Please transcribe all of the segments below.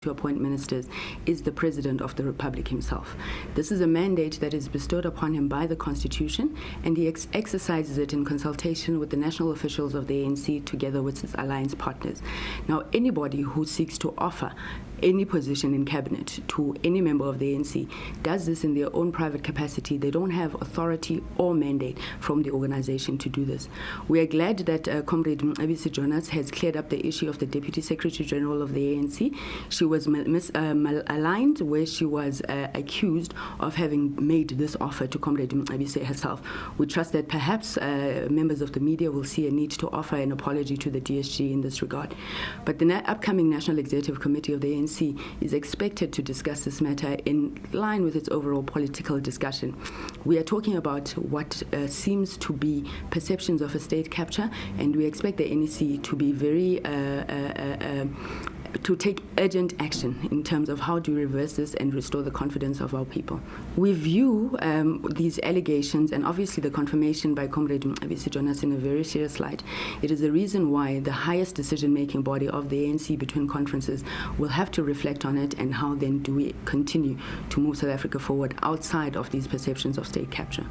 to appoint ministers is the President of the Republic himself. This is a mandate that is bestowed upon him by the Constitution, and he exercises it in consultation with the national officials of the ANC together with its alliance partners. Now, anybody who seeks to offer any position in cabinet to any member of the ANC does this in their own private capacity. They don't have authority or mandate from the organization to do this. We are glad that Comrade SABC Jonas has cleared up the issue of the Deputy Secretary General of the ANC. She was malaligned, where she was accused of having made this offer to Comrade SABC herself. We trust that perhaps members of the media will see a need to offer an apology to the DSG in this regard. But the upcoming National Executive Committee of the ANC is expected to discuss this matter in line with its overall political discussion. We are talking about what seems to be perceptions of a state capture, and we expect the NEC to be very to take urgent action in terms of how to reverse this and restore the confidence of our people. We view these allegations and obviously the confirmation by Comrade SABC Jonas in a very serious light. It is the reason why the highest decision-making body of the ANC between conferences will have to reflect on it, and how then do we continue to move South Africa forward outside of these perceptions of state capture.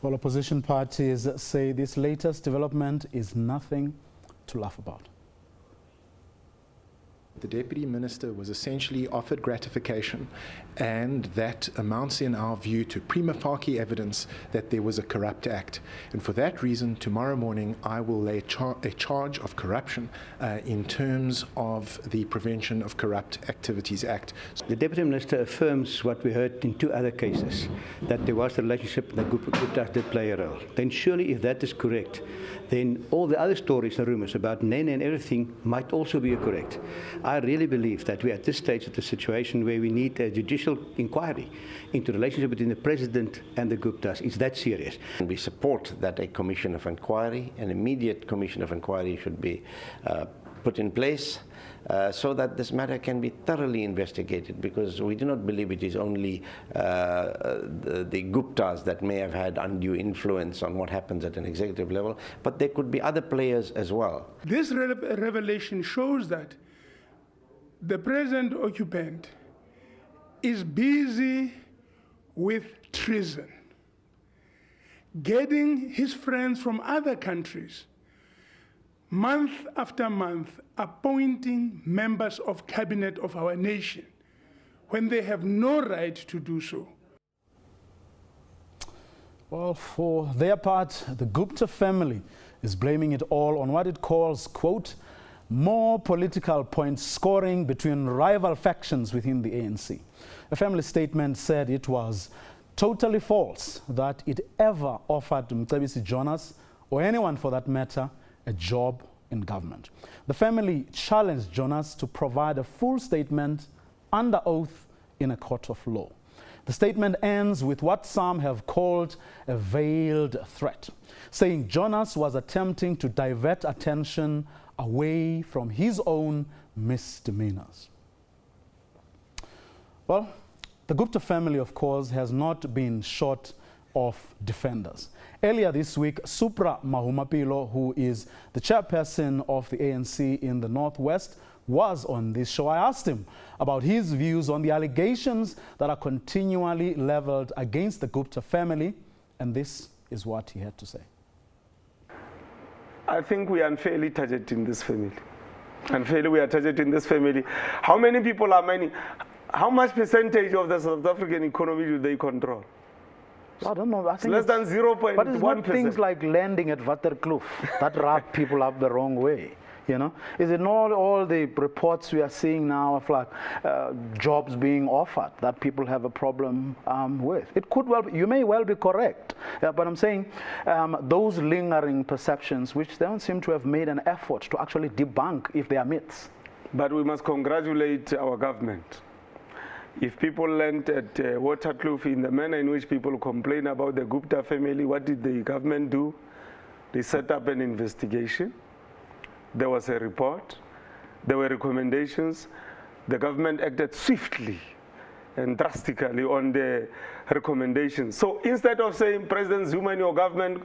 Well, opposition parties say this latest development is nothing to laugh about. The Deputy Minister was essentially offered gratification, and that amounts in our view to prima facie evidence that there was a corrupt act. And for that reason, tomorrow morning I will lay a charge of corruption in terms of the Prevention of Corrupt Activities Act. The Deputy Minister affirms what we heard in two other cases, that there was a relationship that Gupta did play a role. Then surely if that is correct, then all the other stories and rumors about Nene and everything might also be correct. I really believe that we are at this stage of the situation where we need a judicial inquiry into the relationship between the President and the Guptas. It's that serious. And we support that a commission of inquiry, an immediate commission of inquiry should be put in place so that this matter can be thoroughly investigated, because we do not believe it is only the Guptas that may have had undue influence on what happens at an executive level, but there could be other players as well. This revelation shows that the present occupant is busy with treason, getting his friends from other countries, month after month, appointing members of cabinet of our nation when they have no right to do so. Well, for their part, the Gupta family is blaming it all on what it calls, quote, more political point scoring between rival factions within the ANC. A family statement said it was totally false that it ever offered SABC Jonas, or anyone for that matter, a job in government. The family challenged Jonas to provide a full statement under oath in a court of law. The statement ends with what some have called a veiled threat, saying Jonas was attempting to divert attention away from his own misdemeanors. Well, the Gupta family, of course, has not been short of defenders. Earlier this week, Supra Mahumapelo, who is the chairperson of the ANC in the Northwest, was on this show. I asked him about his views on the allegations that are continually leveled against the Gupta family, and this is what he had to say. I think we are unfairly targeted in this family. Unfairly we are targeted in this family. How many people are mining? How much percentage of the South African economy do they control? I don't know. I think less than 0.1%. But it's not things like landing at Waterkloof that rub people up the wrong way. You know, is it not all the reports we are seeing now of like jobs being offered that people have a problem with? It could well be, you may well be correct, but I'm saying those lingering perceptions which they don't seem to have made an effort to actually debunk if they are myths. But we must congratulate our government. If people land at Waterkloof in the manner in which people complain about the Gupta family, what did the government do? They set up an investigation. There was a report. There were recommendations. The government acted swiftly and drastically on the recommendations. So instead of saying, President Zuma and your government,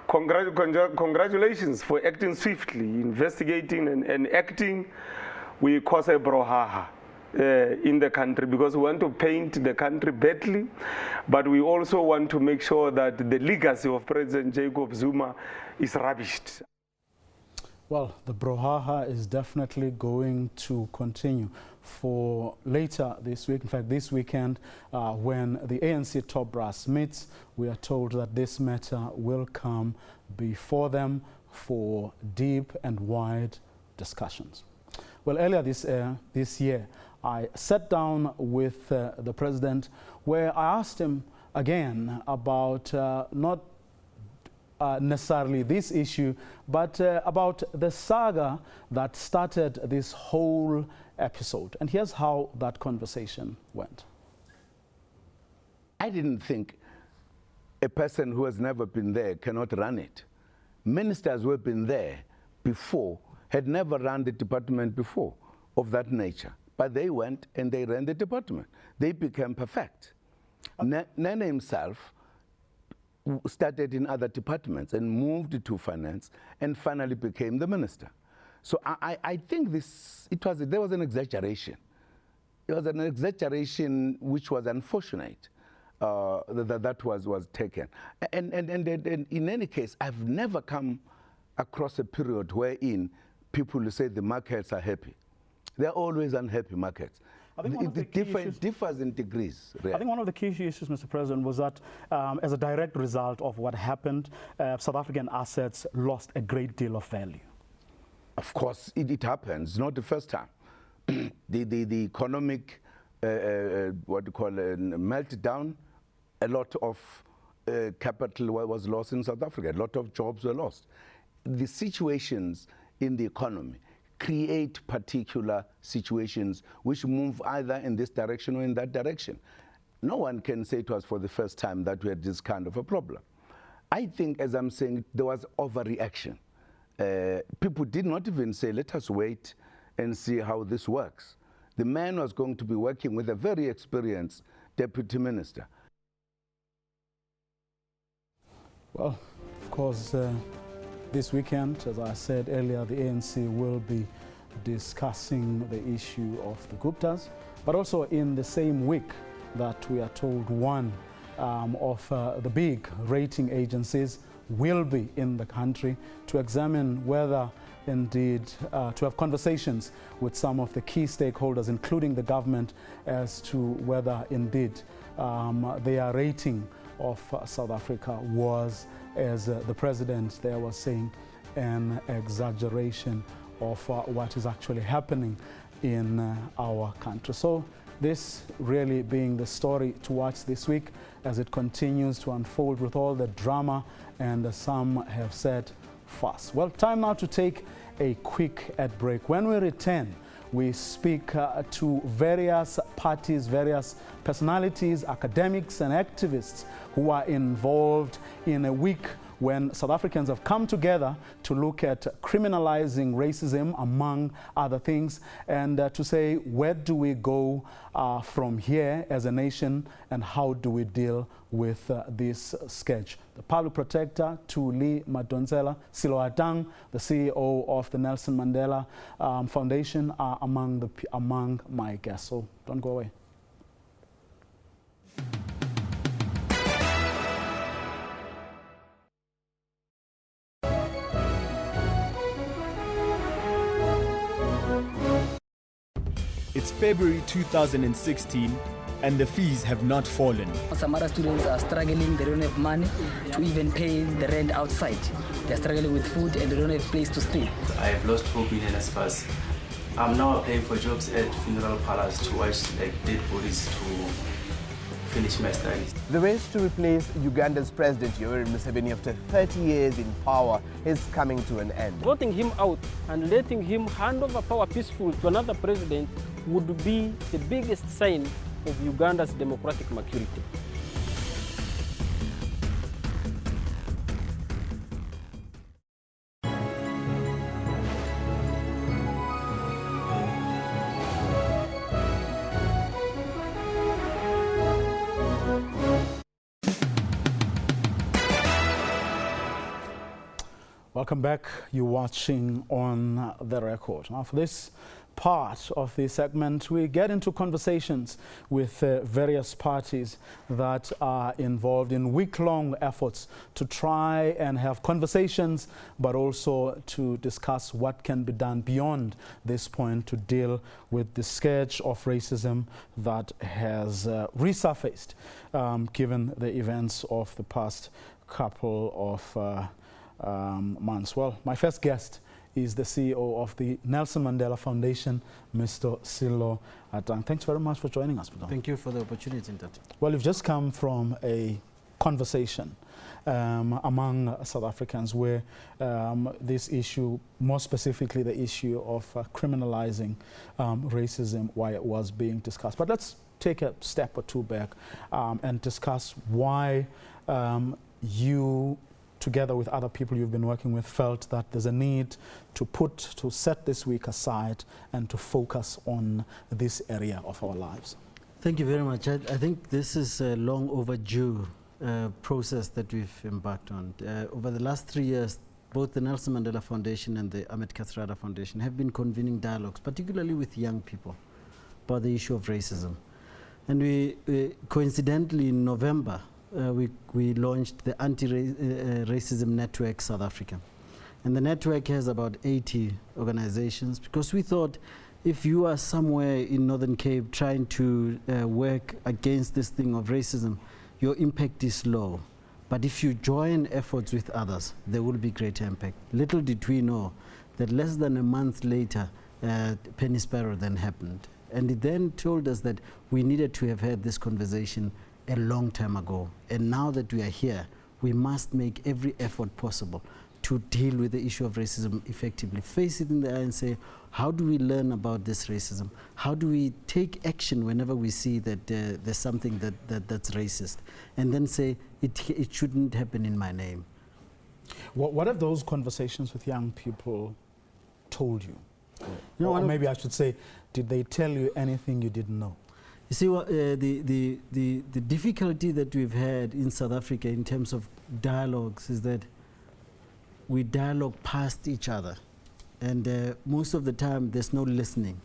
congratulations for acting swiftly, investigating and acting we cause a brouhaha in the country, because we want to paint the country badly, but we also want to make sure that the legacy of President Jacob Zuma is rubbished. Well, the brouhaha is definitely going to continue for later this week. In fact, this weekend, when the ANC top brass meets, we are told that this matter will come before them for deep and wide discussions. Well, earlier this year, I sat down with the president, where I asked him again about not necessarily this issue, but about the saga that started this whole episode. And here's how that conversation went. I didn't think a person who has never been there cannot run it. Ministers who have been there before had never run the department before of that nature. But they went and they ran the department. They became perfect. Nene himself started in other departments and moved to finance and finally became the minister. So I think there was an exaggeration. It was an exaggeration which was unfortunate that was taken. And in any case, I've never come across a period wherein people say the markets are happy. They're always unhappy markets. I think it differs in degrees. Really. I think one of the key issues, Mr. President, was that as a direct result of what happened, South African assets lost a great deal of value. Of course, it happens. Not the first time. the economic, what you call meltdown, a lot of capital was lost in South Africa. A lot of jobs were lost. The situations in the economy create particular situations which move either in this direction or in that direction. No one can say to us for the first time that we had this kind of a problem. I think, as I'm saying, there was overreaction. People did not even say, let us wait and see how this works. The man was going to be working with a very experienced deputy minister. Well, of course, this weekend, as I said earlier, the ANC will be discussing the issue of the Guptas, but also in the same week that we are told one of the big rating agencies will be in the country to examine whether indeed to have conversations with some of the key stakeholders, including the government, as to whether indeed their rating of South Africa was, as the president there was saying, an exaggeration of what is actually happening in our country. So this really being the story to watch this week as it continues to unfold with all the drama and some have said fast. Well, time now to take a quick ad break. When we return, we speak to various parties, various personalities, academics and activists who are involved in a week when South Africans have come together to look at criminalizing racism, among other things, and to say, where do we go from here as a nation, and how do we deal with this scourge? The public protector, Thuli Madonsela Siloatang, the CEO of the Nelson Mandela Foundation, are among my guests. So don't go away. It's February 2016 and the fees have not fallen. Some other students are struggling, they don't have money to even pay the rent outside. They're struggling with food and they don't have a place to stay. I have lost hope in NSFAS. I'm now applying for jobs at funeral parlors to watch dead bodies to finish my studies. The race to replace Uganda's President Yoweri Museveni after 30 years in power is coming to an end. Voting him out and letting him hand over power peacefully to another president would be the biggest sign of Uganda's democratic maturity. Welcome back. You're watching On the Record. Now, for this part of the segment, we get into conversations with various parties that are involved in week-long efforts to try and have conversations, but also to discuss what can be done beyond this point to deal with the scourge of racism that has resurfaced given the events of the past couple of months. Well, my first guest is the CEO of the Nelson Mandela Foundation, Mr. Sello Atang. Thanks very much for joining us. Thank you for the opportunity. Well, you've just come from a conversation among South Africans where this issue, more specifically the issue of criminalizing racism, why it was being discussed. But let's take a step or two back and discuss why you, together with other people you've been working with, felt that there's a need to set this week aside and to focus on this area of our lives. Thank you very much. I think this is a long overdue process that we've embarked on. Over the last 3 years, both the Nelson Mandela Foundation and the Ahmed Kathrada Foundation have been convening dialogues, particularly with young people, about the issue of racism. And we coincidentally, in November, we launched the Anti-Racism Network South Africa. And the network has about 80 organizations, because we thought if you are somewhere in Northern Cape trying to work against this thing of racism, your impact is low. But if you join efforts with others, there will be greater impact. Little did we know that less than a month later, Penny Sparrow then happened. And it then told us that we needed to have had this conversation a long time ago. And now that we are here, we must make every effort possible to deal with the issue of racism effectively. Face it in the eye and say, how do we learn about this racism? How do we take action whenever we see that there's something that's racist? And then say, it shouldn't happen in my name. What have those conversations with young people told you? Or maybe I should say, did they tell you anything you didn't know? You see, the difficulty that we've had in South Africa in terms of dialogues is that we dialogue past each other. And most of the time, there's no listening.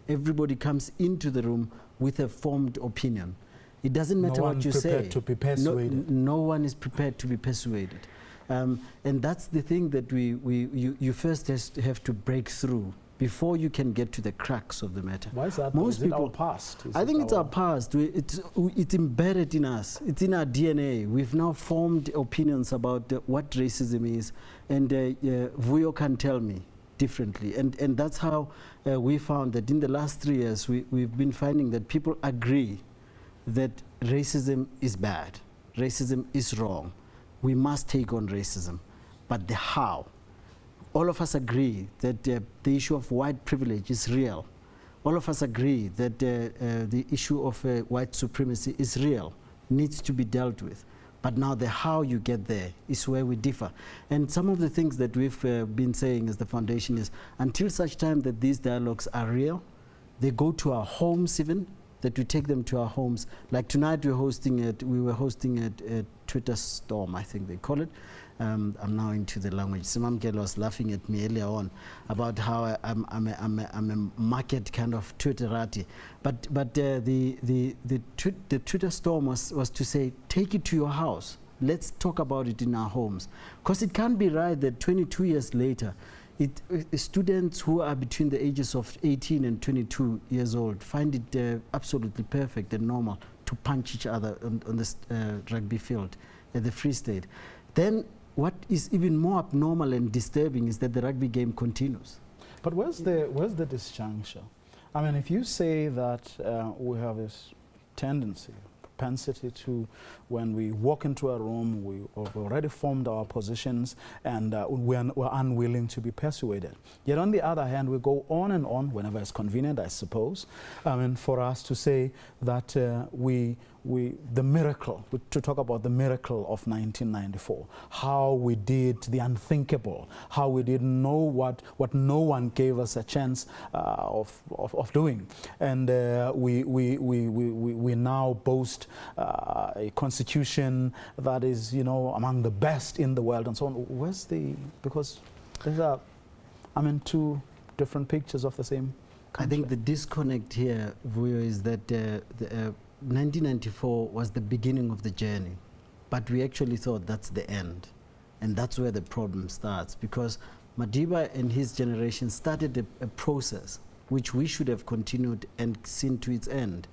Everybody comes into the room with a formed opinion. It doesn't matter what you say. No one prepared to be persuaded. No one is prepared to be persuaded. And that's the thing that you first have to break through before you can get to the crux of the matter. Why is that? Most people, our past? I think it's our past. It's embedded in us. It's in our DNA. We've now formed opinions about what racism is, and Vuyo can tell me differently. And that's how we found that in the last 3 years, we've been finding that people agree that racism is bad, racism is wrong. We must take on racism, but the how. All of us agree that the issue of white privilege is real. All of us agree that the issue of white supremacy is real, needs to be dealt with. But now the how you get there is where we differ. And some of the things that we've been saying as the foundation is, until such time that these dialogues are real, they go to our homes even, that we take them to our homes. Like tonight we were hosting a Twitter storm, I think they call it. I'm now into the language. Simam Gelo was laughing at me earlier on about how I'm a market kind of Twitterati. But the Twitter storm was to say, take it to your house. Let's talk about it in our homes. Because it can't be right that 22 years later, students who are between the ages of 18 and 22 years old find it absolutely perfect and normal to punch each other on this rugby field at the Free State. Then what is even more abnormal and disturbing is that the rugby game continues. But where's the disjuncture? I mean, if you say that we have this tendency, propensity to, when we walk into a room, we've already formed our positions and we're unwilling to be persuaded. Yet on the other hand, we go on and on, whenever it's convenient, I suppose, for us to say that the miracle, to talk about the miracle of 1994, how we did the unthinkable, how we didn't know what no one gave us a chance of doing. And we now boast a constitution that is, among the best in the world and so on. Because these are, two different pictures of the same I think the disconnect here, Vuyo, is that 1994 was the beginning of the journey, but we actually thought that's the end. And that's where the problem starts, because Madiba and his generation started a process which we should have continued and seen to its end.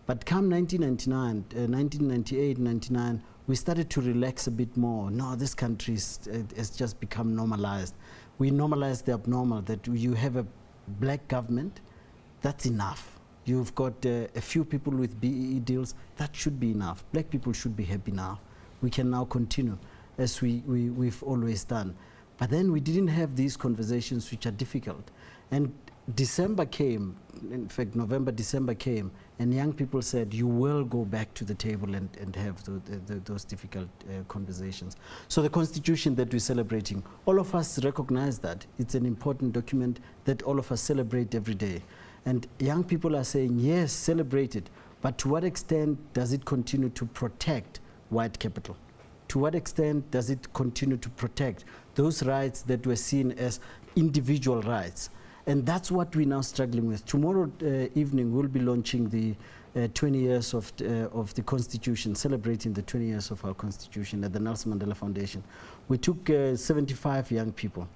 But come 1999, 1998, 99, we started to relax a bit more. No, this country has just become normalized. We normalized the abnormal, that you have a black government, that's enough. You've got a few people with BEE deals, that should be enough. Black people should be happy now. We can now continue as we've always done. But then we didn't have these conversations, which are difficult. And December came, in fact, November, December came, and young people said, you will go back to the table and have those difficult conversations. So the Constitution that we're celebrating, all of us recognize that. It's an important document that all of us celebrate every day. And young people are saying, yes, celebrate it, but to what extent does it continue to protect white capital? To what extent does it continue to protect those rights that were seen as individual rights? And that's what we're now struggling with. Tomorrow evening, we'll be launching the 20 years of the Constitution, celebrating the 20 years of our Constitution at the Nelson Mandela Foundation. We took 75 young people,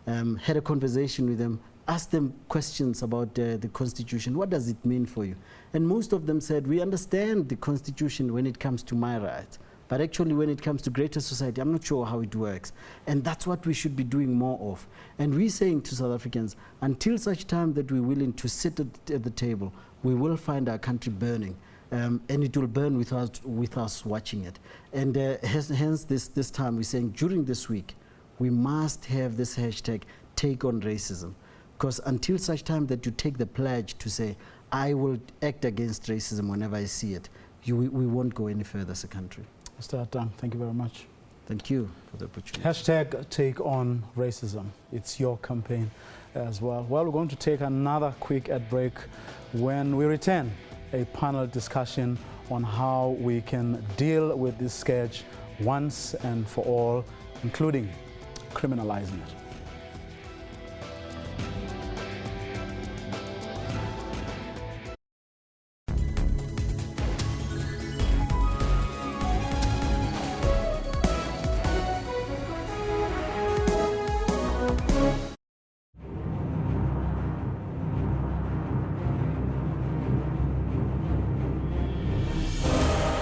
had a conversation with them, asked them questions about the Constitution. What does it mean for you? And most of them said, we understand the Constitution when it comes to my rights, but actually when it comes to greater society, I'm not sure how it works. And that's what we should be doing more of. And we're saying to South Africans, until such time that we're willing to sit at the table, we will find our country burning. And it will burn with us watching it. And hence this time we're saying during this week, we must have this hashtag, take on racism. Because until such time that you take the pledge to say, I will act against racism whenever I see it, we won't go any further as a country. Mr. Atang, thank you very much. Thank you for the opportunity. Hashtag take on racism. It's your campaign as well. Well, we're going to take another quick ad break. When we return, a panel discussion on how we can deal with this scourge once and for all, including criminalizing it.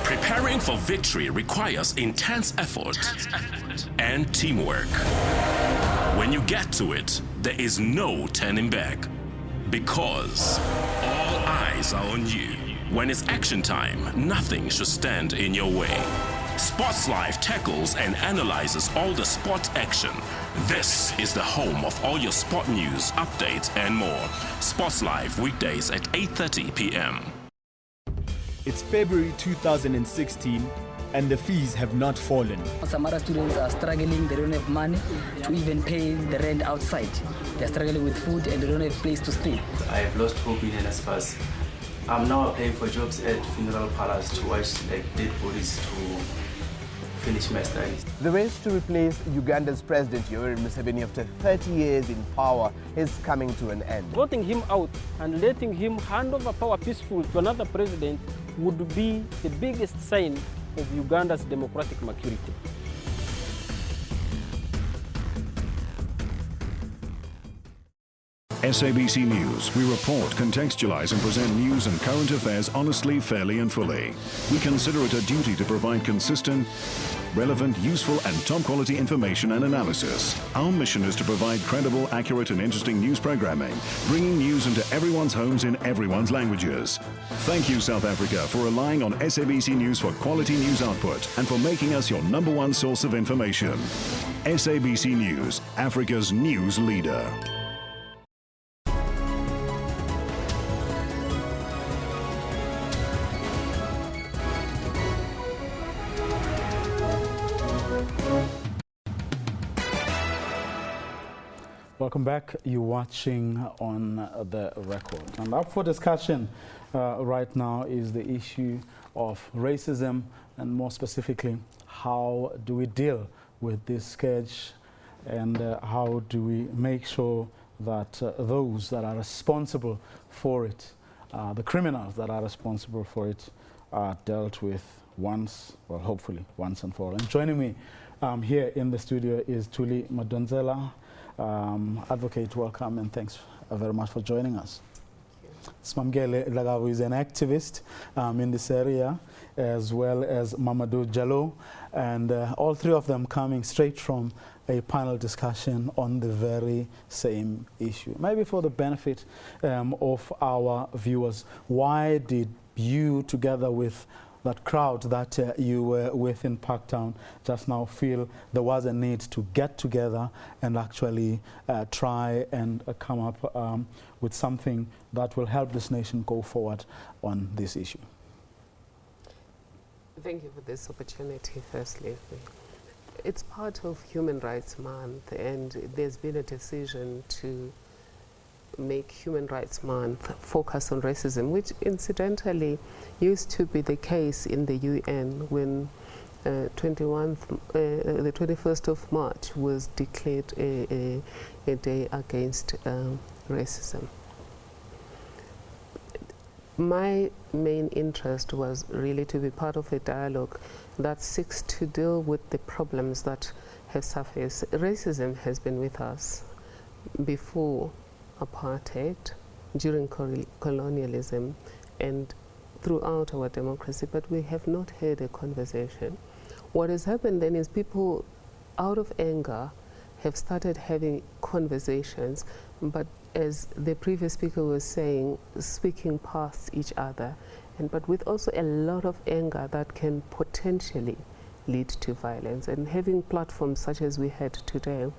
Preparing for victory requires intense effort and teamwork. When you get to it, there is no turning back, because all eyes are on you. When it's action time, nothing should stand in your way. Sports Live tackles and analyzes all the sport action. This is the home of all your sport news, updates, and more. Sports Live weekdays at 8:30 p.m. It's February 2016 and the fees have not fallen. Some other students are struggling, they don't have money to even pay the rent outside. They're struggling with food and they don't have a place to stay. I have lost hope in NSFAS. I'm now applying for jobs at funeral parlors to watch dead bodies to finish my studies. The race to replace Uganda's President Yoweri Museveni after 30 years in power is coming to an end. Voting him out and letting him hand over power peacefully to another president would be the biggest sign of Uganda's democratic maturity. SABC News. We report, contextualize and present news and current affairs honestly, fairly and fully. We consider it a duty to provide consistent, relevant, useful and top quality information and analysis. Our mission is to provide credible, accurate and interesting news programming, bringing news into everyone's homes in everyone's languages. Thank you, South Africa, for relying on SABC News for quality news output and for making us your #1 source of information. SABC News, Africa's news leader. Welcome back. You're watching On the Record. And up for discussion right now is the issue of racism, and more specifically, how do we deal with this scourge, and how do we make sure that those that are responsible for it, the criminals that are responsible for it, are dealt with once, well, hopefully once and for all. And joining me here in the studio is Tuli Madonzela. Advocate, welcome and thanks very much for joining us. Smamgele Lagavu is an activist in this area, as well as Mamadou Jallo, and all three of them coming straight from a panel discussion on the very same issue. Maybe for the benefit of our viewers, why did you, together with that crowd that you were with in Parktown just now, feel there was a need to get together and actually try and come up with something that will help this nation go forward on this issue? Thank you for this opportunity, firstly. It's part of Human Rights Month, and there's been a decision to make Human Rights Month focus on racism, which incidentally used to be the case in the UN when the 21st of March was declared a day against racism. My main interest was really to be part of a dialogue that seeks to deal with the problems that have surfaced. Racism has been with us before apartheid, during colonialism, and throughout our democracy, but we have not had a conversation. What has happened then is people, out of anger, have started having conversations, but as the previous speaker was saying, speaking past each other, but with also a lot of anger that can potentially lead to violence. And having platforms such as we had today,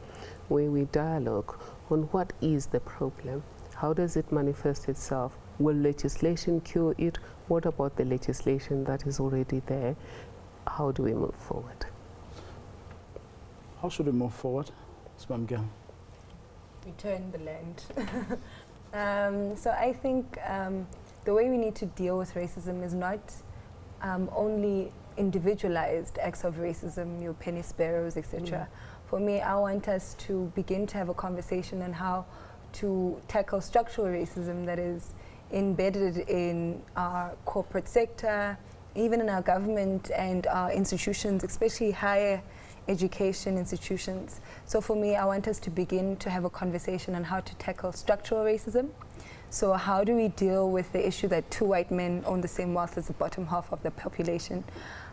where we dialogue on what is the problem, how does it manifest itself, will legislation cure it, what about the legislation that is already there, how do we move forward? How should we move forward? Smamgele. Return the land. So I think the way we need to deal with racism is not only individualized acts of racism, your penny sparrows, etc. For me, I want us to begin to have a conversation on how to tackle structural racism that is embedded in our corporate sector, even in our government and our institutions, especially higher education institutions. So for me, I want us to begin to have a conversation on how to tackle structural racism. So how do we deal with the issue that two white men own the same wealth as the bottom half of the population?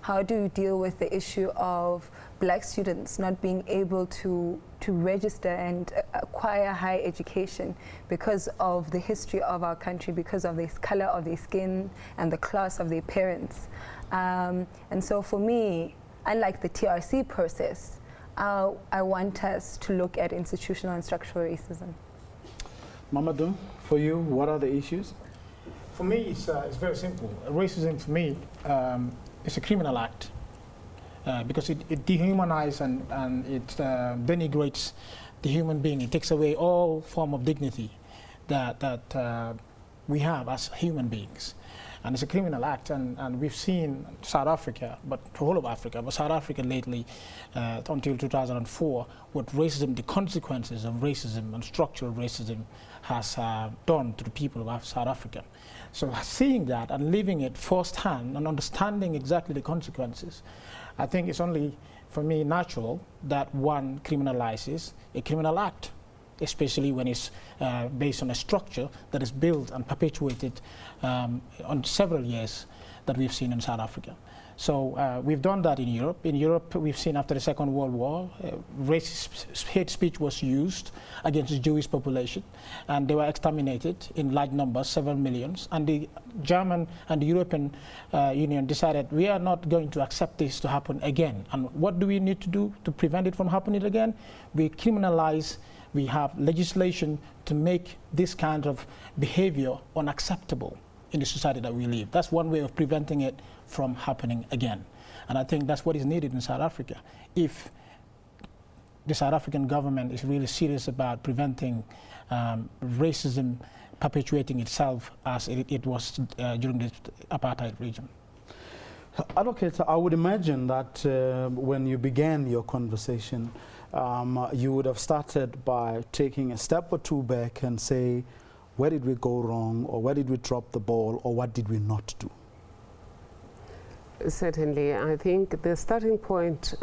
How do we deal with the issue of black students not being able to register and acquire higher education because of the history of our country, because of the color of their skin and the class of their parents? And so for me, unlike the TRC process, I want us to look at institutional and structural racism. Mamadou, for you, what are the issues? For me, it's very simple. Racism, for me, is a criminal act because it dehumanizes and it denigrates the human being. It takes away all form of dignity that we have as human beings. And it's a criminal act, and we've seen South Africa, but the whole of Africa, but South Africa lately, until 2004, what racism, the consequences of racism and structural racism has done to the people of South Africa. So seeing that and living it firsthand and understanding exactly the consequences, I think it's only, for me, natural that one criminalizes a criminal act, especially when it's based on a structure that is built and perpetuated on several years that we've seen in South Africa. So we've done that in Europe. In Europe, we've seen after the Second World War, racist hate speech was used against the Jewish population, and they were exterminated in large numbers, several millions. And the German and the European Union decided, we are not going to accept this to happen again. And what do we need to do to prevent it from happening again? We criminalize. We have legislation to make this kind of behavior unacceptable in the society that we live. That's one way of preventing it from happening again. And I think that's what is needed in South Africa. If the South African government is really serious about preventing racism perpetuating itself as it was during the apartheid regime. Advocate, I would imagine that when you began your conversation, you would have started by taking a step or two back and say, where did we go wrong, or where did we drop the ball, or what did we not do? Certainly. I think the starting point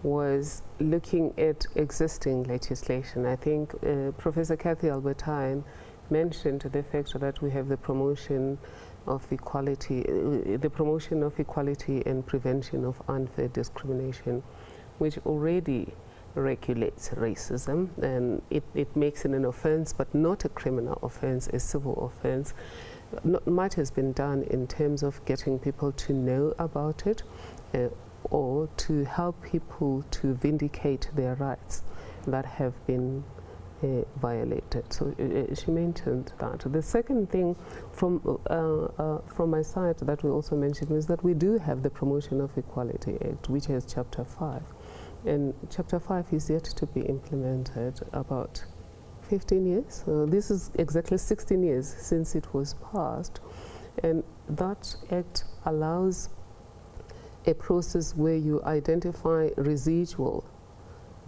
was looking at existing legislation. I think Professor Kathy Albertine mentioned the fact that we have the promotion of equality, and prevention of unfair discrimination, which already regulates racism, and it makes it an offense, but not a criminal offense, a civil offense. Not much has been done in terms of getting people to know about it, or to help people to vindicate their rights that have been violated. So she mentioned that. The second thing from my side that we also mentioned is that we do have the Promotion of Equality Act, which has Chapter 5. And Chapter 5 is yet to be implemented about 15 years. This is exactly 16 years since it was passed. And that act allows a process where you identify residual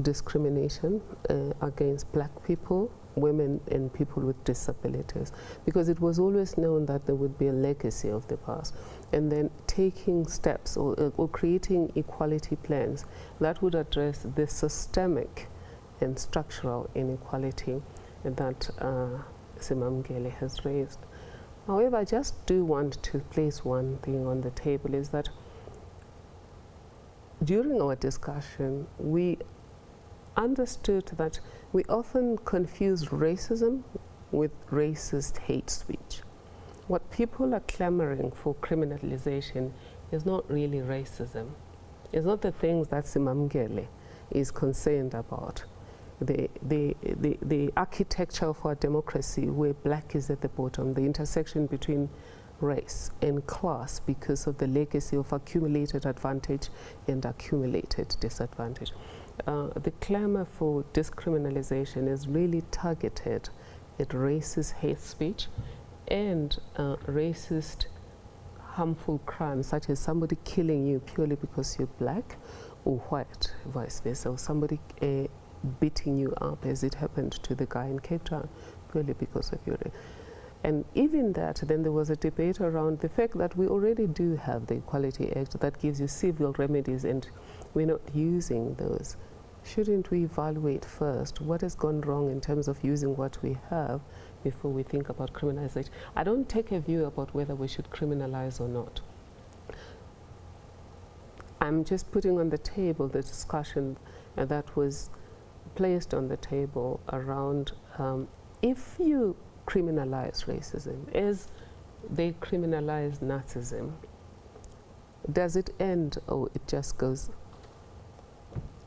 discrimination against black people, women, and people with disabilities, because it was always known that there would be a legacy of the past, and then taking steps or creating equality plans that would address the systemic and structural inequality that Simamgele has raised. However, I just do want to place one thing on the table, is that during our discussion, we understood that we often confuse racism with racist hate speech. What people are clamoring for criminalization is not really racism. It's not the things that Simamgele is concerned about. The architecture of our democracy, where black is at the bottom, the intersection between race and class because of the legacy of accumulated advantage and accumulated disadvantage. The clamor for discriminalization is really targeted at racist hate speech and racist harmful crimes, such as somebody killing you purely because you're black or white, vice versa, or somebody beating you up, as it happened to the guy in Cape Town, purely because of your race. And even that, then there was a debate around the fact that we already do have the Equality Act that gives you civil remedies, and we're not using those. Shouldn't we evaluate first what has gone wrong in terms of using what we have before we think about criminalization? I don't take a view about whether we should criminalize or not. I'm just putting on the table the discussion that was placed on the table around if you criminalize racism, as they criminalize Nazism, does it end or it just goes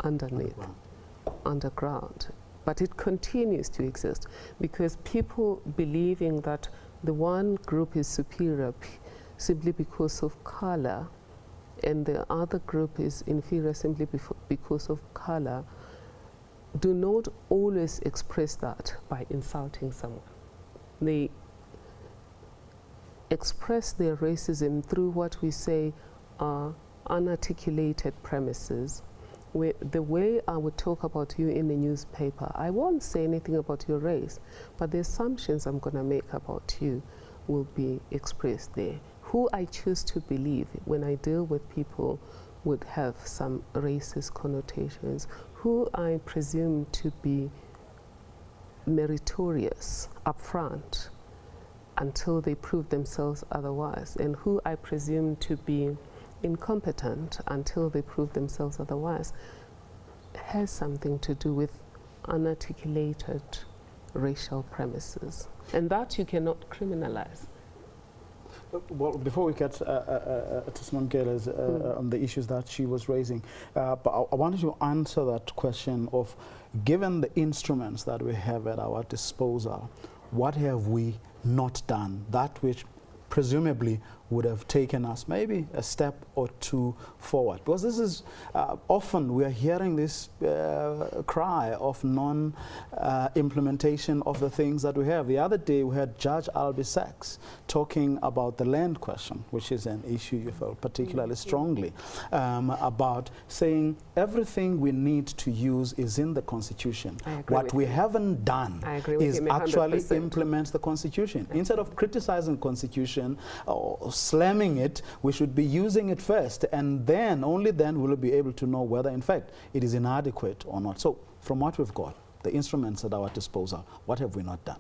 underground? But it continues to exist because people believing that the one group is superior simply because of color and the other group is inferior simply because of color do not always express that by insulting someone. They express their racism through what we say are unarticulated premises. The way I would talk about you in the newspaper, I won't say anything about your race, but the assumptions I'm going to make about you will be expressed there. Who I choose to believe when I deal with people would have some racist connotations. Who I presume to be meritorious up front until they prove themselves otherwise, and who I presume to be incompetent until they prove themselves otherwise, has something to do with unarticulated racial premises, and that you cannot criminalize. Well, before we get to Simamgele's on the issues that she was raising, but I wanted to answer that question of, given the instruments that we have at our disposal, what have we not done? That which presumably would have taken us maybe a step or two forward. Because this is often we are hearing this cry of non-implementation of the things that we have. The other day we had Judge Albie Sachs talking about the land question, which is an issue you felt particularly strongly, about saying everything we need to use is in the Constitution. What we haven't done is actually implement the Constitution. Instead of criticizing the Constitution or slamming it, we should be using it first, and then, only then, will we be able to know whether, in fact, it is inadequate or not. So, from what we've got, the instruments at our disposal, what have we not done?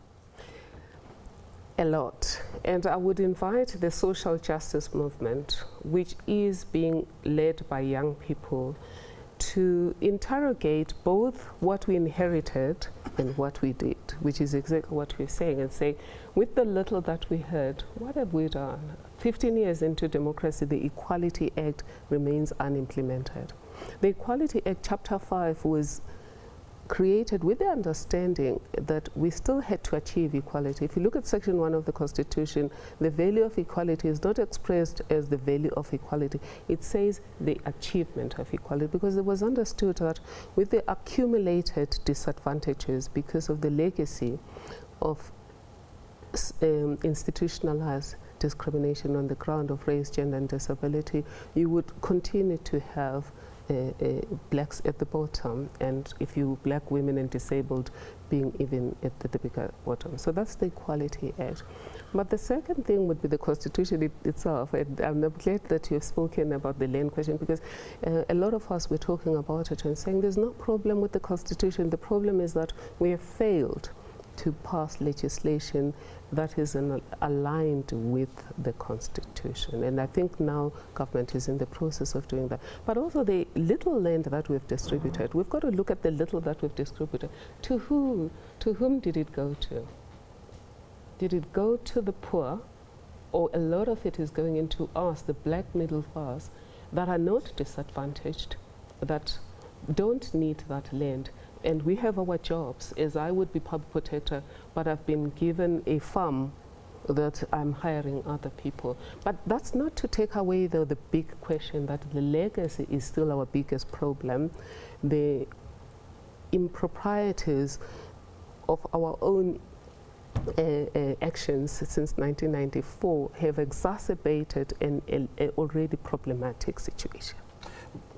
A lot. And I would invite the social justice movement, which is being led by young people, to interrogate both what we inherited and what we did, which is exactly what we're saying, and say, with the little that we heard, what have we done? 15 years into democracy, the Equality Act remains unimplemented. The Equality Act, Chapter 5, was created with the understanding that we still had to achieve equality. If you look at Section 1 of the Constitution, the value of equality is not expressed as the value of equality. It says the achievement of equality, because it was understood that with the accumulated disadvantages because of the legacy of institutionalized discrimination on the ground of race, gender, and disability, you would continue to have blacks at the bottom, and if you black women and disabled being even at the bigger bottom. So that's the Equality Act. But the second thing would be the Constitution itself, and I'm glad that you've spoken about the land question, because a lot of us were talking about it and saying there's no problem with the Constitution. The problem is that we have failed to pass legislation that is aligned with the Constitution. And I think now government is in the process of doing that. But also the little land that we've distributed, we've got to look at the little that we've distributed. To whom? To whom did it go to? Did it go to the poor, or a lot of it is going into us, the black middle class, that are not disadvantaged, that don't need that land? And we have our jobs, as I would be public protector, but I've been given a farm that I'm hiring other people. But that's not to take away the big question that the legacy is still our biggest problem. The improprieties of our own actions since 1994 have exacerbated an already problematic situation.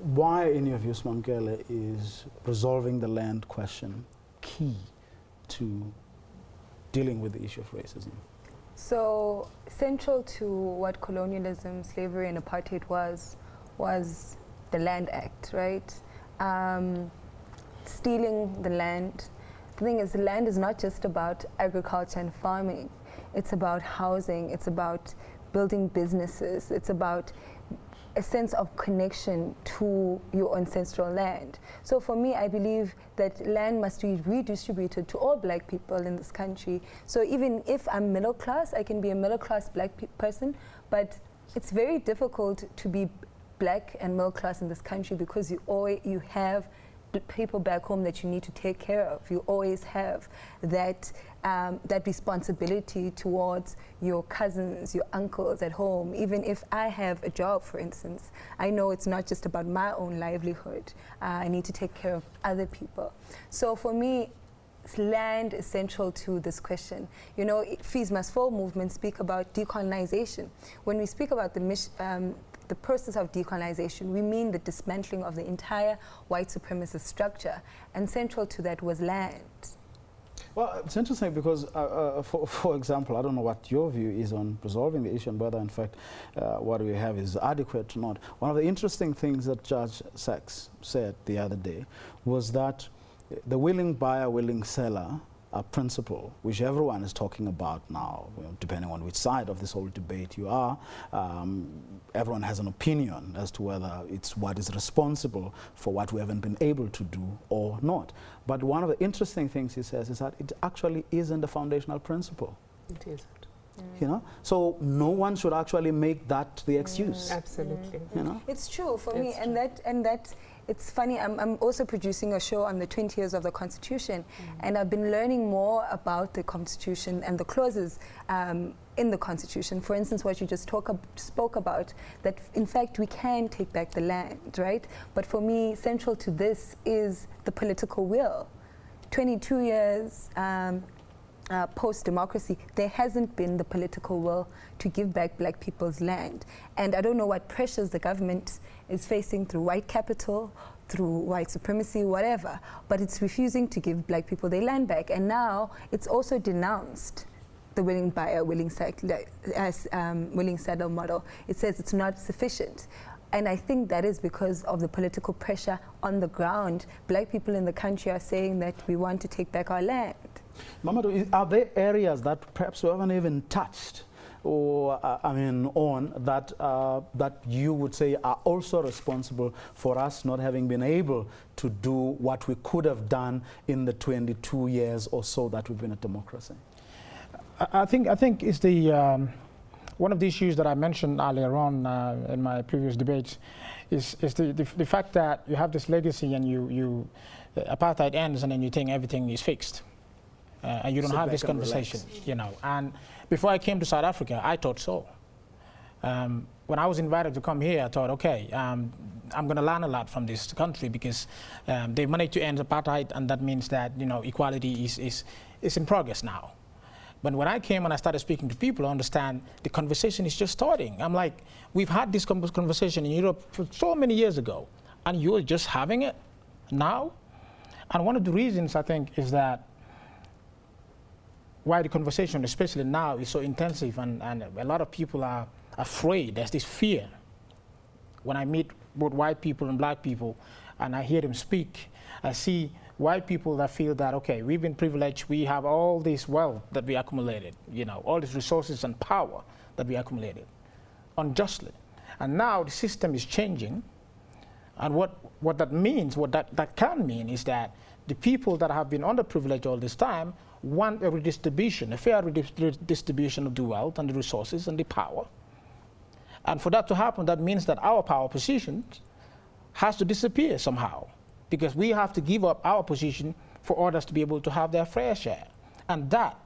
Why, in your view, Smamkele, is resolving the land question key to dealing with the issue of racism? So, central to what colonialism, slavery, and apartheid was the Land Act, right? Stealing the land. The thing is, the land is not just about agriculture and farming. It's about housing. It's about building businesses. It's about a sense of connection to your ancestral land. So for me, I believe that land must be redistributed to all black people in this country. So even if I'm middle class, I can be a middle class black person, but it's very difficult to be black and middle class in this country because you have people back home that you need to take care of. You always have that that responsibility towards your cousins, your uncles at home. Even if I have a job, for instance, I know it's not just about my own livelihood. I need to take care of other people. So for me, land is central to this question. You know, Fees Must Fall movement speak about decolonization. When we speak about the process of decolonization, we mean the dismantling of the entire white supremacist structure, and central to that was land. Well, it's interesting because, for example, I don't know what your view is on resolving the issue and whether, in fact, what we have is adequate or not. One of the interesting things that Judge Sachs said the other day was that the willing buyer, willing seller principle, which everyone is talking about now, depending on which side of this whole debate you are, everyone has an opinion as to whether it's what is responsible for what we haven't been able to do or not. But one of the interesting things he says is that it actually isn't a foundational principle. It isn't. You know, so no one should actually make that the excuse. Absolutely. You know, it's true for me, and that it's funny, I'm also producing a show on the 20 years of the Constitution, and I've been learning more about the Constitution and the clauses in the Constitution. For instance, what you just spoke about, that in fact we can take back the land, right? But for me, central to this is the political will. 22 years post-democracy, there hasn't been the political will to give back black people's land. And I don't know what pressures the government is facing through white capital, through white supremacy, whatever, but it's refusing to give black people their land back. And now it's also denounced the willing buyer, willing settler model. It says it's not sufficient. And I think that is because of the political pressure on the ground. Black people in the country are saying that we want to take back our land. Mamadou, are there areas that perhaps we haven't even touched or, on that, that you would say are also responsible for us not having been able to do what we could have done in the 22 years or so that we've been a democracy? I think it's the one of the issues that I mentioned earlier on in my previous debates is the fact that you have this legacy and apartheid ends and then you think everything is fixed. And you don't have this conversation, you know. And before I came to South Africa, I thought so. When I was invited to come here, I thought, okay, I'm going to learn a lot from this country because they managed to end apartheid, and that means that, you know, equality is in progress now. But when I came and I started speaking to people, I understand the conversation is just starting. I'm like, we've had this conversation in Europe for so many years ago, and you're just having it now? And one of the reasons, I think, is that why the conversation, especially now, is so intensive, and a lot of people are afraid. There's this fear. When I meet both white people and black people, and I hear them speak, I see white people that feel that, okay, we've been privileged, we have all this wealth that we accumulated, you know, all these resources and power that we accumulated unjustly. And now the system is changing, and what that means, what that can mean is that the people that have been underprivileged all this time want a redistribution, a fair redistribution of the wealth and the resources and the power. And for that to happen, that means that our power position has to disappear somehow, because we have to give up our position for others to be able to have their fair share. And that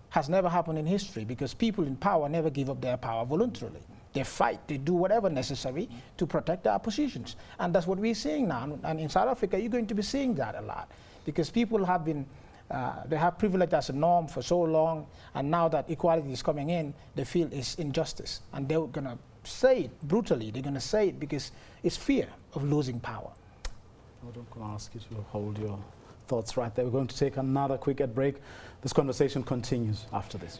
has never happened in history, because people in power never give up their power voluntarily. They fight, they do whatever necessary to protect their positions. And that's what we're seeing now. And in South Africa, you're going to be seeing that a lot, because people have been they have privilege as a norm for so long, and now that equality is coming in, they feel it's injustice. And they're going to say it brutally. They're going to say it because it's fear of losing power. I'm going to ask you to hold your thoughts right there. We're going to take another quick ad break. This conversation continues after this.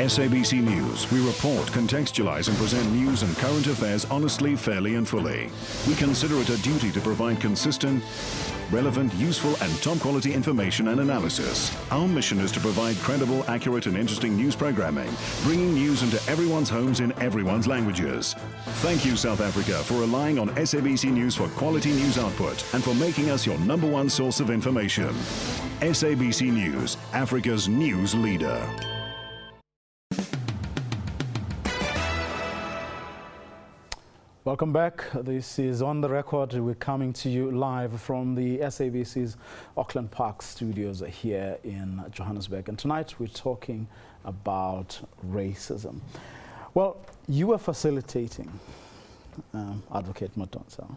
SABC News. We report, contextualize, and present news and current affairs honestly, fairly, and fully. We consider it a duty to provide consistent, relevant, useful, and top-quality information and analysis. Our mission is to provide credible, accurate, and interesting news programming, bringing news into everyone's homes in everyone's languages. Thank you, South Africa, for relying on SABC News for quality news output and for making us your #1 source of information. SABC News, Africa's news leader. Welcome back. This is On the Record. We're coming to you live from the SABC's Auckland Park studios here in Johannesburg. And tonight we're talking about racism. Well, you were facilitating, Advocate Matonsa.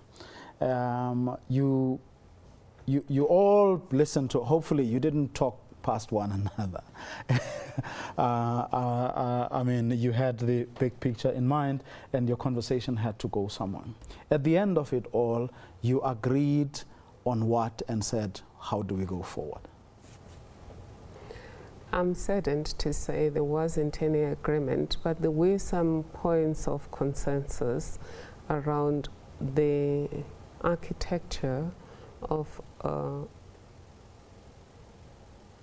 You all listened to, hopefully you didn't talk past one another. I mean, you had the big picture in mind and your conversation had to go somewhere. At the end of it all, you agreed on what and said, how do we go forward? I'm saddened to say there wasn't any agreement, but there were some points of consensus around the architecture of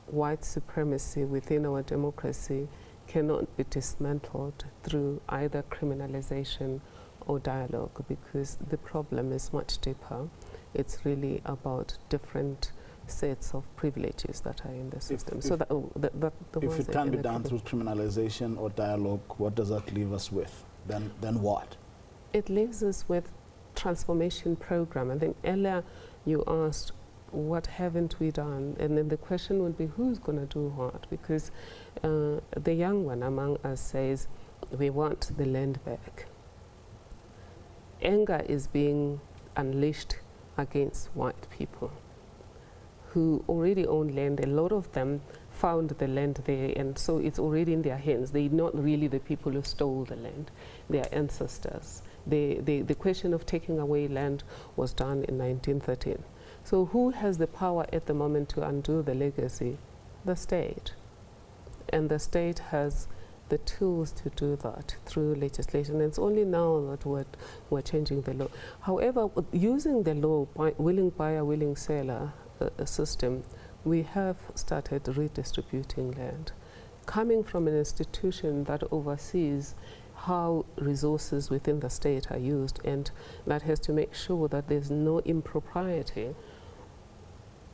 white supremacy within our democracy cannot be dismantled through either criminalization or dialogue, because the problem is much deeper. It's really about different sets of privileges that are in the system. If it can be done through criminalization or dialogue, what does that leave us with? Then what? It leaves us with transformation program. I think earlier you asked, what haven't we done? And then the question would be, who's going to do what? Because the young one among us says, we want the land back. Anger is being unleashed against white people who already own land. A lot of them found the land there, and so it's already in their hands. They're not really the people who stole the land, their ancestors. The question of taking away land was done in 1913. So who has the power at the moment to undo the legacy? The state. And the state has the tools to do that through legislation. And it's only now that we're changing the law. However, using the law, willing buyer, willing seller system, we have started redistributing land. Coming from an institution that oversees how resources within the state are used, and that has to make sure that there's no impropriety.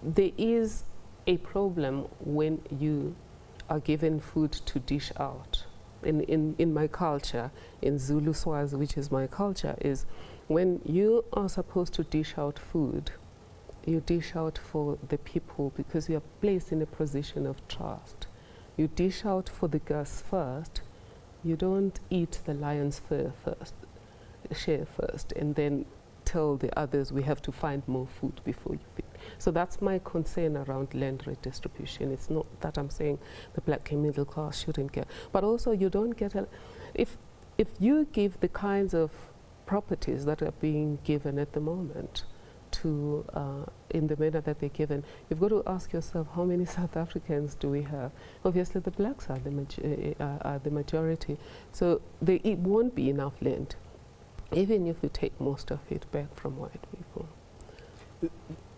There is a problem when you are given food to dish out. In my culture, in Zulu Swazi, which is my culture, is when you are supposed to dish out food, you dish out for the people because you are placed in a position of trust. You dish out for the guests first. You don't eat the lion's share first, and then tell the others we have to find more food before you feed. So that's my concern around land redistribution. It's not that I'm saying the black middle class shouldn't get, but also you don't get if you give the kinds of properties that are being given at the moment to in the manner that they're given, you've got to ask yourself, how many South Africans do we have? Obviously the blacks are the majority, so it won't be enough land, even if we take most of it back from white people.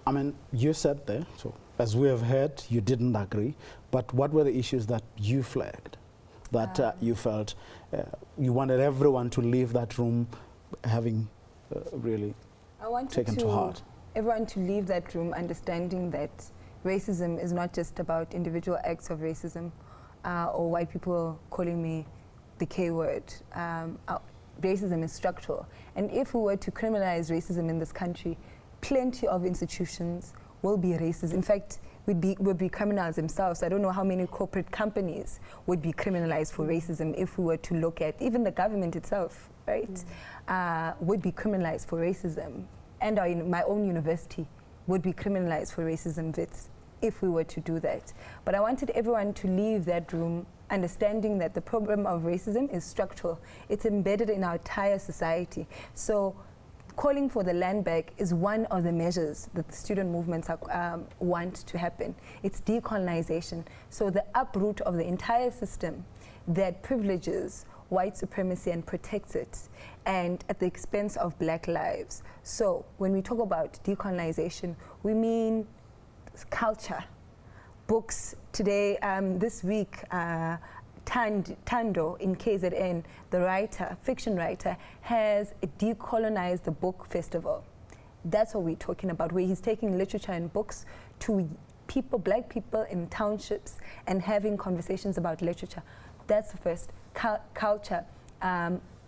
I mean, you said there, so as we have heard, you didn't agree, but what were the issues that you flagged, that you felt you wanted everyone to leave that room having really taken to heart? Everyone to leave that room understanding that racism is not just about individual acts of racism or white people calling me the K word. Racism is structural. And if we were to criminalize racism in this country, plenty of institutions will be racist. In fact, would be criminals themselves. I don't know how many corporate companies would be criminalized for racism if we were to look at even the government itself, right? Would be criminalized for racism. And my own university would be criminalized for racism if we were to do that. But I wanted everyone to leave that room understanding that the problem of racism is structural. It's embedded in our entire society. So calling for the land back is one of the measures that the student movements want to happen. It's decolonization. So the uproot of the entire system that privileges white supremacy and protects it, and at the expense of black lives. So when we talk about decolonization, we mean culture. Books today, this week, Tando in KZN, the fiction writer, has decolonized the book festival. That's what we're talking about, where he's taking literature and books to black people in townships and having conversations about literature. That's the first. Culture,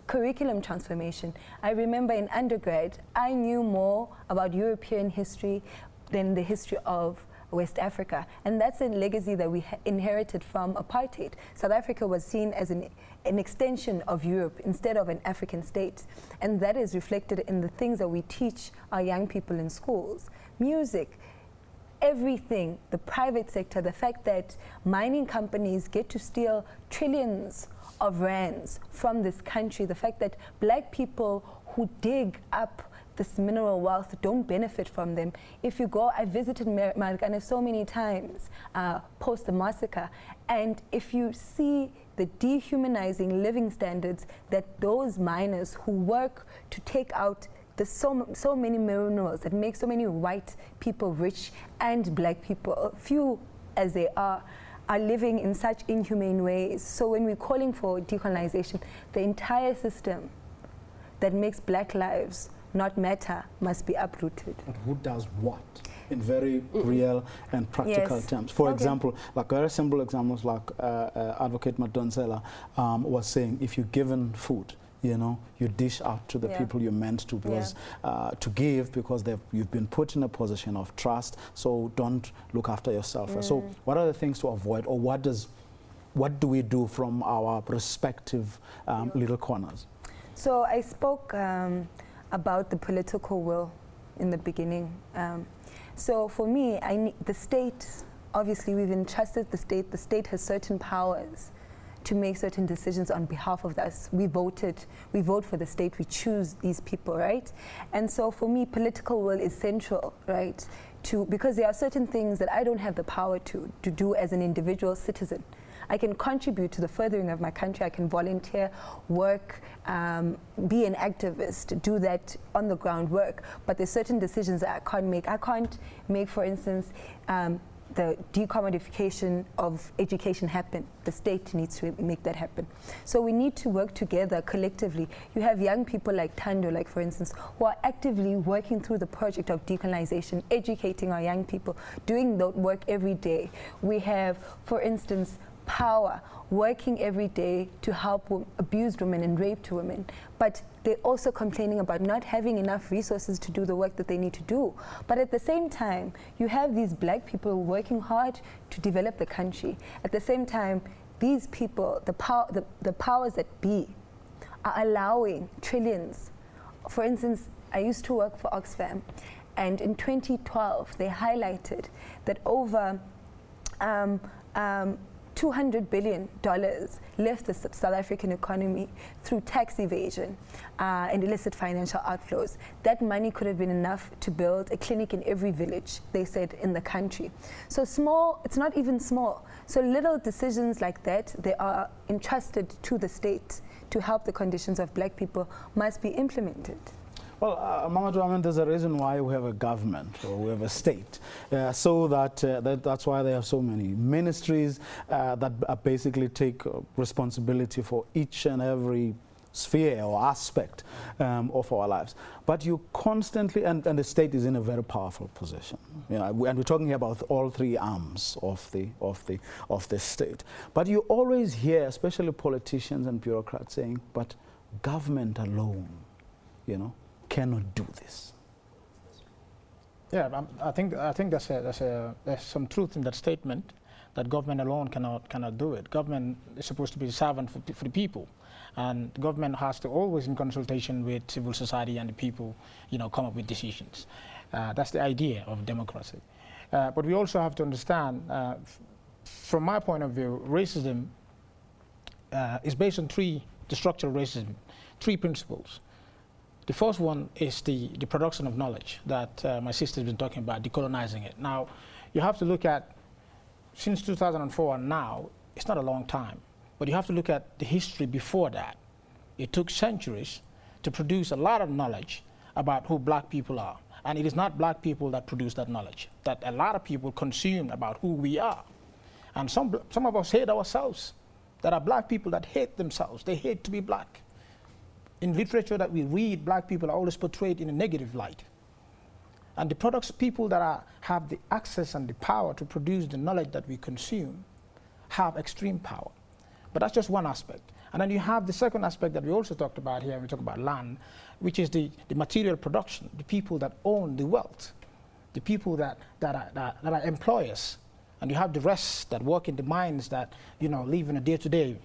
curriculum transformation. I remember in undergrad, I knew more about European history than the history of West Africa. And that's a legacy that we inherited from apartheid. South Africa was seen as an extension of Europe instead of an African state. And that is reflected in the things that we teach our young people in schools. Music, everything, the private sector, the fact that mining companies get to steal trillions of rands from this country, the fact that black people who dig up this mineral wealth don't benefit from them. If you go, I visited Marikana so many times post the massacre, and if you see the dehumanizing living standards that those miners who work to take out so many minerals that make so many white people rich and black people, few as they are, are living in such inhumane ways. So when we're calling for decolonization, the entire system that makes black lives not matter must be uprooted. But who does what? In very real and practical terms. For example, like very simple examples, like Advocate Madonsela was saying, if you're given food, you know, you dish out to the people you're meant to, because to give, because you've been put in a position of trust. So don't look after yourself. So what are the things to avoid, or what do we do from our respective little corners? So I spoke about the political will in the beginning. So for me, the state, obviously we've entrusted the state. The state has certain powers to make certain decisions on behalf of us. We vote for the state, we choose these people, right? And so for me, political will is central, right? Because there are certain things that I don't have the power to do as an individual citizen. I can contribute to the furthering of my country. I can volunteer, work, be an activist, do that on the ground work. But there's certain decisions that I can't make. I can't make, for instance, the decommodification of education happen. The state needs to make that happen. So we need to work together collectively. You have young people like Tando, like for instance, who are actively working through the project of decolonization, educating our young people, doing that work every day. We have, for instance, Power, working every day to help abused women and raped women, but they're also complaining about not having enough resources to do the work that they need to do. But at the same time, you have these black people working hard to develop the country. At the same time, these people, the powers that be, are allowing trillions. For instance, I used to work for Oxfam, and in 2012, they highlighted that over $200 billion left the South African economy through tax evasion and illicit financial outflows. That money could have been enough to build a clinic in every village, they said, in the country. So small, it's not even small. So little decisions like that, they are entrusted to the state to help the conditions of black people, must be implemented. Well, Mamadou, I mean, there's a reason why we have a government, or we have a state, so that's why they have so many ministries that basically take responsibility for each and every sphere or aspect of our lives. But you constantly, and the state is in a very powerful position. You know, and we're talking here about all three arms of the state. But you always hear, especially politicians and bureaucrats, saying, "But government alone, you know, cannot do this." Yeah, I think there's some truth in that statement, that government alone cannot do it. Government is supposed to be a servant for the people, and the government has to always, in consultation with civil society and the people, you know, come up with decisions. That's the idea of democracy. But we also have to understand, from my point of view, racism is based on the structural racism, three principles. The first one is the production of knowledge that my sister's been talking about, decolonizing it. Now, you have to look at, since 2004 and now, it's not a long time, but you have to look at the history before that. It took centuries to produce a lot of knowledge about who black people are. And it is not black people that produce that knowledge, that a lot of people consume about who we are. And some of us hate ourselves. There are black people that hate themselves. They hate to be black. In literature that we read, black people are always portrayed in a negative light. And the products, people that have the access and the power to produce the knowledge that we consume, have extreme power. But that's just one aspect. And then you have the second aspect that we also talked about here, we talk about land, which is the material production, the people that own the wealth, the people that are employers. And you have the rest that work in the mines that, you know, live in a day-to-day.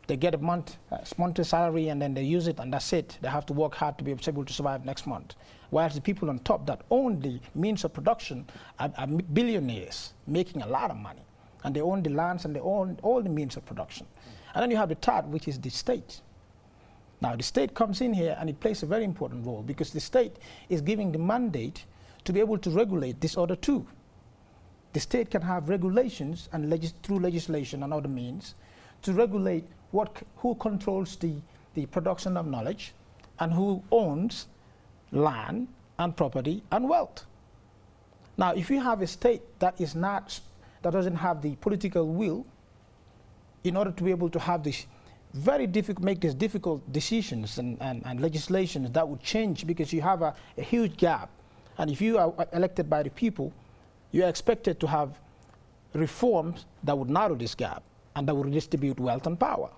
They get a monthly salary and then they use it and that's it. They have to work hard to be able to survive next month. Whereas the people on top that own the means of production are billionaires making a lot of money. And they own the lands and they own all the means of production. And then you have the third, which is the state. Now the state comes in here and it plays a very important role because the state is giving the mandate to be able to regulate this other two. The state can have regulations and through legislation and other means to regulate who controls the production of knowledge and who owns land and property and wealth. Now, if you have a state that is not that doesn't have the political will in order to be able to have this very difficult, make these difficult decisions and legislations that would change, because you have a huge gap. And if you are elected by the people, you are expected to have reforms that would narrow this gap and that would redistribute wealth and power.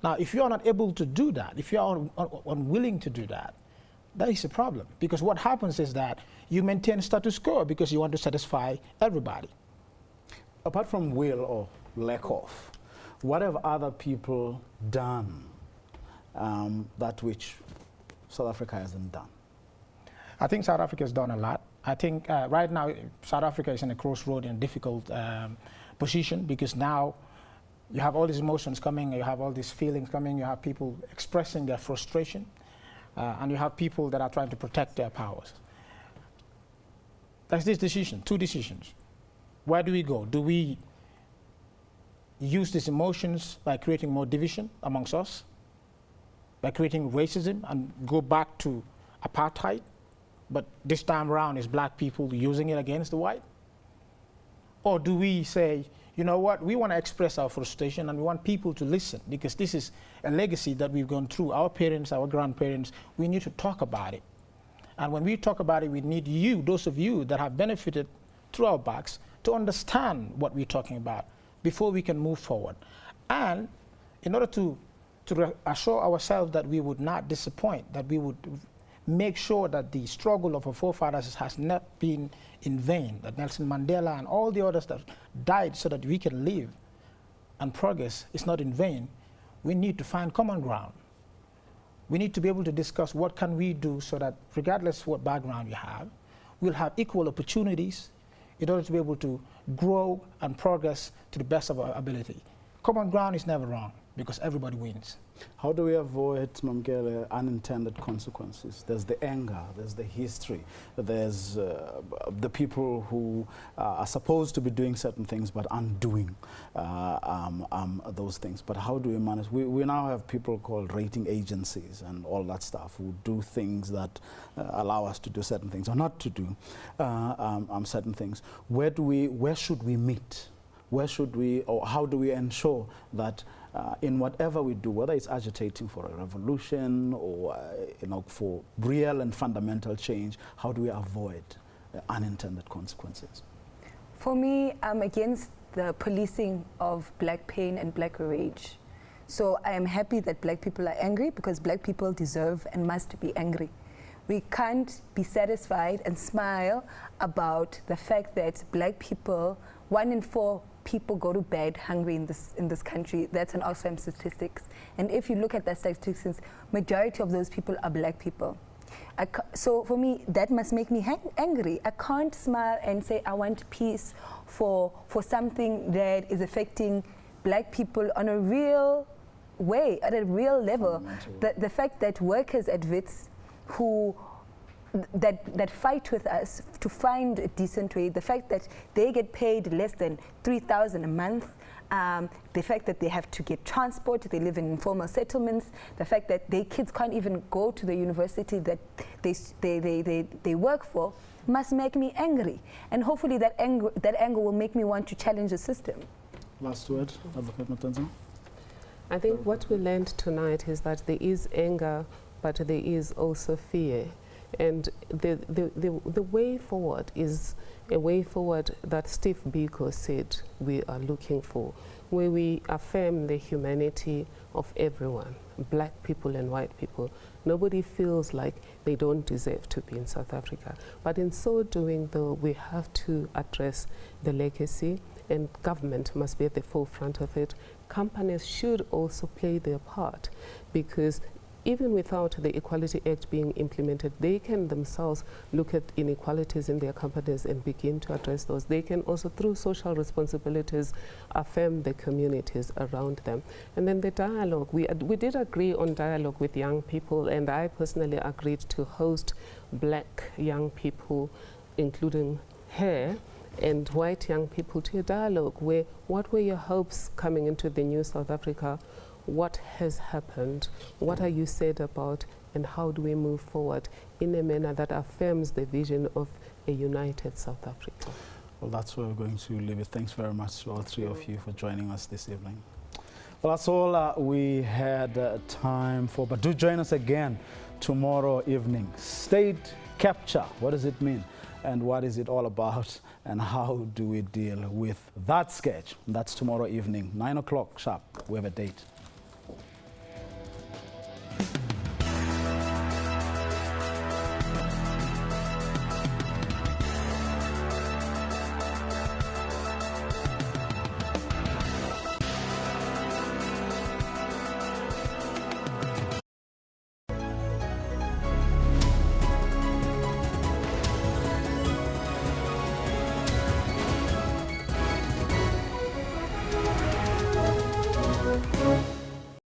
Now, if you are not able to do that, if you are unwilling to do that, that is a problem. Because what happens is that you maintain status quo because you want to satisfy everybody. Apart from will or lack of, what have other people done that which South Africa hasn't done? I think South Africa has done a lot. I think right now South Africa is in a crossroad, in a difficult position, because now you have all these emotions coming, you have all these feelings coming, you have people expressing their frustration, and you have people that are trying to protect their powers. That's this decision, two decisions. Where do we go? Do we use these emotions by creating more division amongst us, by creating racism and go back to apartheid, but this time around is black people using it against the white? Or do we say, you know what, we want to express our frustration and we want people to listen, because this is a legacy that we've gone through, our parents, our grandparents, we need to talk about it. And when we talk about it, we need you, those of you that have benefited through our backs, to understand what we're talking about before we can move forward. And in order to assure ourselves that we would not disappoint, that we would make sure that the struggle of our forefathers has not been in vain, that Nelson Mandela and all the others that died so that we can live and progress is not in vain, we need to find common ground. We need to be able to discuss what can we do so that regardless of what background you have, we'll have equal opportunities in order to be able to grow and progress to the best of our ability. Common ground is never wrong, because everybody wins. How do we avoid, Mamkele, unintended consequences? There's the anger, there's the history, there's the people who are supposed to be doing certain things but undoing those things. But how do we manage? We now have people called rating agencies and all that stuff who do things that allow us to do certain things or not to do certain things. Where should we meet? Where should we, or how do we ensure that in whatever we do, whether it's agitating for a revolution or for real and fundamental change, how do we avoid unintended consequences? For me, I'm against the policing of black pain and black rage. So I am happy that black people are angry, because black people deserve and must be angry. We can't be satisfied and smile about the fact that black people, 1 in 4 people go to bed hungry in this country. That's an Oxfam statistics. And if you look at the statistics, majority of those people are black people. So for me, that must make me angry. I can't smile and say I want peace for something that is affecting black people on a real way, at a real level. The fact that workers at WITS who that fight with us to find a decent wage, the fact that they get paid less than 3,000 a month, the fact that they have to get transport, they live in informal settlements, the fact that their kids can't even go to the university that they work for, must make me angry. And hopefully that anger will make me want to challenge the system. Last word, Advocate Matanza. I think what we learned tonight is that there is anger, but there is also fear. And the way forward is a way forward that Steve Biko said we are looking for, where we affirm the humanity of everyone, black people and white people. Nobody feels like they don't deserve to be in South Africa. But in so doing, though, we have to address the legacy, and government must be at the forefront of it. Companies should also play their part, because even without the Equality Act being implemented, they can themselves look at inequalities in their companies and begin to address those. They can also, through social responsibilities, affirm the communities around them. And then the dialogue, we did agree on dialogue with young people, and I personally agreed to host black young people, including her, and white young people, to a dialogue where, what were your hopes coming into the new South Africa? What has happened? What are you sad about? And how do we move forward in a manner that affirms the vision of a united South Africa? Well, that's where we're going to leave it. Thanks very much to all three of you for joining us this evening. Well, that's all we had time for, but do join us again tomorrow evening. State capture, what does it mean? And what is it all about? And how do we deal with that sketch? That's tomorrow evening, 9 o'clock sharp. We have a date.